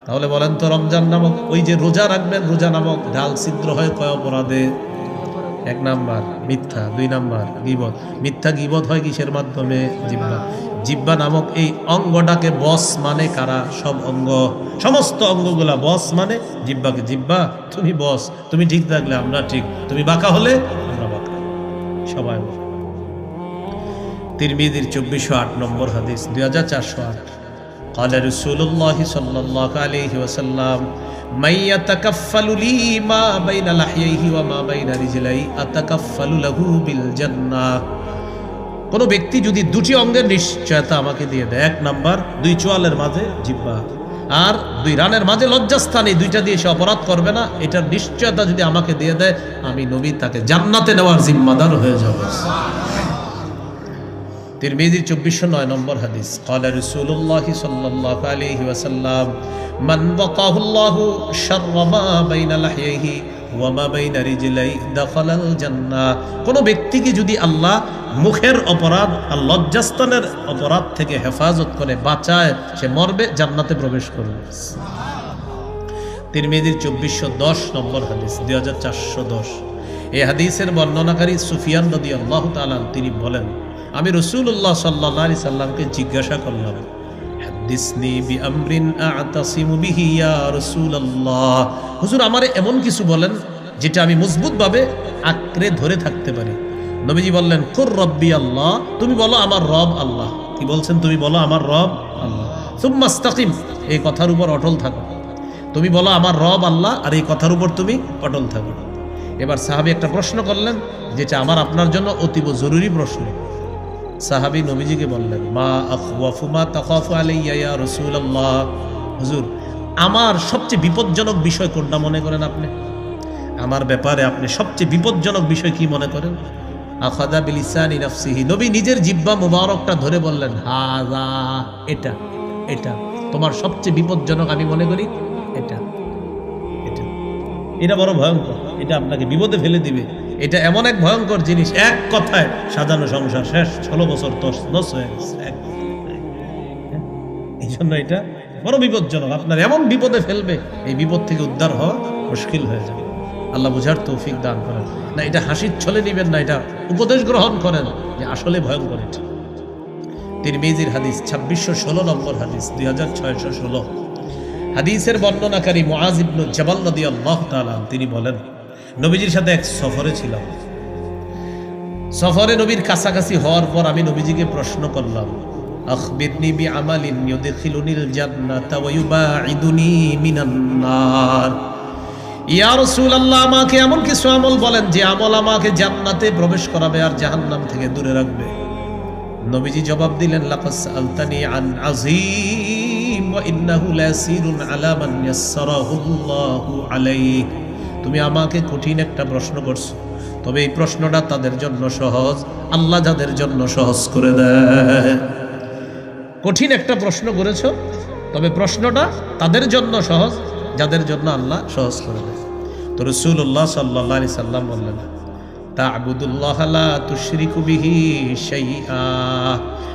তাহলে বলেন তো রমজান নামক ওই যে রোজা রাখবেন, রোজা নামক ঢাল ছিদ্র হয় কয় অপরাধে? 1 নাম্বার মিথ্যা, 2 নাম্বার গীবত। মিথ্যা গীবত হয় কিসের মাধ্যমে? জিহ্বা। জিহ্বা নামক এই অঙ্গটাকে বস মানে কারা? সব অঙ্গ, সমস্ত অঙ্গগুলা বস মানে জিহ্বাকে। জিহ্বা তুমি বস, তুমি ঠিক থাকলে আমরা ঠিক, তুমি বাঁকা হলে আমরা বাঁকা, সবাই বাঁকা। তিরমিজির 2408 নম্বর হাদিস, 2408। قال رسول الله صلى الله عليه وسلم من يتكفل لي ما بين لحييه وما بين رجليه اتكفل له بالجنه। কোন ব্যক্তি যদি দুটি অঙ্গের নিশ্চয়তা আমাকে দিয়ে দেয়, 1 নাম্বার 2 চোয়ালের মাঝে জিহ্বা আর 2 রানের মাঝে লজ্জাস্থান, এই দুইটা দিয়ে সে অপরাধ করবে না, এটার নিশ্চয়তা যদি আমাকে দিয়ে দেয়, আমি নবী তাকে জান্নাতে নেওয়ার জিম্মাদার হয়ে যাব। তিরমিজি 2409 নম্বর হাদিস, قال رسول الله صلى الله عليه وسلم من وقاه الله شر ما بين لحييه وما بين رجليه دخل الجنة। কোন ব্যক্তিকে যদি আল্লাহ মুখের অপরাধ আর লজ্জাস্থানের অপরাধ থেকে হেফাজত করে বাঁচায়, সে মরবে, জান্নাতে প্রবেশ করবে। তিরমিজির 2410 নম্বর হাদিস, 2410। এই হাদিসের বর্ণনাকারী সুফিয়ান রাদিয়াল্লাহু তাআলা তিনি বলেন, আমি রাসূলুল্লাহ সাল্লাল্লাহু আলাইহি সাল্লামকে জিজ্ঞাসা করলাম, হাদিসনি বিআমরিন আ'তাসিমু বিহি ইয়া রাসূলুল্লাহ, হুজুর আমারে এমন কিছু বলেন যেটা আমি মজবুতভাবে আঁকড়ে ধরে থাকতে পারি। নবীজি বললেন, কুর রাব্বি আল্লাহ, তুমি বলো আমার রব আল্লাহ। কি বলছেন? তুমি বলো আমার রব আল্লাহ। সুম্মা ইসতাকিম, এই কথার উপর অটল থাকো। তুমি বলো আমার রব আল্লাহ, আর এই কথার উপর তুমি অটল থাকো। এবার সাহাবী একটা প্রশ্ন করলেন, যেটা আমার আপনার জন্য অতীব জরুরি প্রশ্ন। সাহাবী নবীজিকে বললেন, মা আখওয়াফু মা তাখাফু আলাইয়া ইয়া রাসূলুল্লাহ, হুজুর আমার সবচেয়ে বিপজ্জনক বিষয় কোনটা মনে করেন আপনি? আমার ব্যাপারে আপনি সবচেয়ে বিপজ্জনক বিষয় কি মনে করেন? আখাযা বিলিসানি নাফসিহি, নবী নিজের জিহ্বা মুবারকটা ধরে বললেন, হাযা, এটা এটা তোমার সবচেয়ে বিপজ্জনক আমি মনে করি এটা এটা এটা বড় ভয়ঙ্কর, এটা আপনাকে বিপদে ফেলে দিবে। এটা এমন এক ভয়ঙ্কর জিনিস, এক কথায় সাজানো সংসার শেষ, 16 বছর নষ্ট হয়ে গেছে। এই জন্য এটা বড় বিপজ্জনক, আপনার এমন বিপদে ফেলবে, এই বিপদ থেকে উদ্ধার হওয়া মুশকিল হয়ে যাবে। আল্লাহ বুঝার তৌফিক দান করেন। না এটা হাসির ছলে নিবেন না, এটা উপদেশ গ্রহণ করেন যে আসলে ভয়ঙ্কর এটা। তিরমিজির হাদিস 2616 নম্বর হাদিস, 2616। হাদিসের বর্ণনাকারী মুআজ ইবনে জাবাল রাদিয়াল্লাহু তাআলা তিনি বলেন, নবীজির সাথে এক সফরে ছিলাম। সফরে নবীর কাছাকাছি হওয়ার পর আমি নবীজিকে প্রশ্ন করলাম, আখবিরনি বিআমালিন ইউদখিলুনিল জান্নাতা ওয়া ইউবাঈদুনি মিনান নার। ইয়া রাসূলুল্লাহ, আমাকে এমন কিছু আমল বলেন যে আমল আমাকে জান্নাতে প্রবেশ করাবে আর জাহান্নাম থেকে দূরে রাখবে। নবীজি জবাব দিলেন, লাকাদ সাআলতানি আন আযীম ওয়া ইন্নাহু লাসিরুন আলা মান ইয়াসসারাহুল্লাহু আলাইহি। তুমি আমাকে কঠিন একটা প্রশ্ন করছো, তবে এই প্রশ্নটা তাদের জন্য সহজ, আল্লাহ যাদের জন্য সহজ করে দেয়। কঠিন একটা প্রশ্ন করেছো, তবে প্রশ্নটা তাদের জন্য সহজ, যাদের জন্য আল্লাহ সহজ করে দেয়। তো রাসূলুল্লাহ সাল্লাল্লাহু আলাইহি সাল্লাম বললেন, তা'বুদুল্লাহ লা তুশরিকু বিহি শাইআ,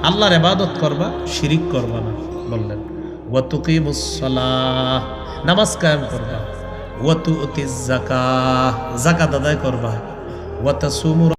আল্লাহর ইবাদত করবা, শিরিক করবা না। বললেন, ওয়া তুকিমুস সালাহ, নামাজ কায়েম করবা, ওয়া তুতিজ যাকাত, যাকাত আদায় করবা, ওয়া তাসুমু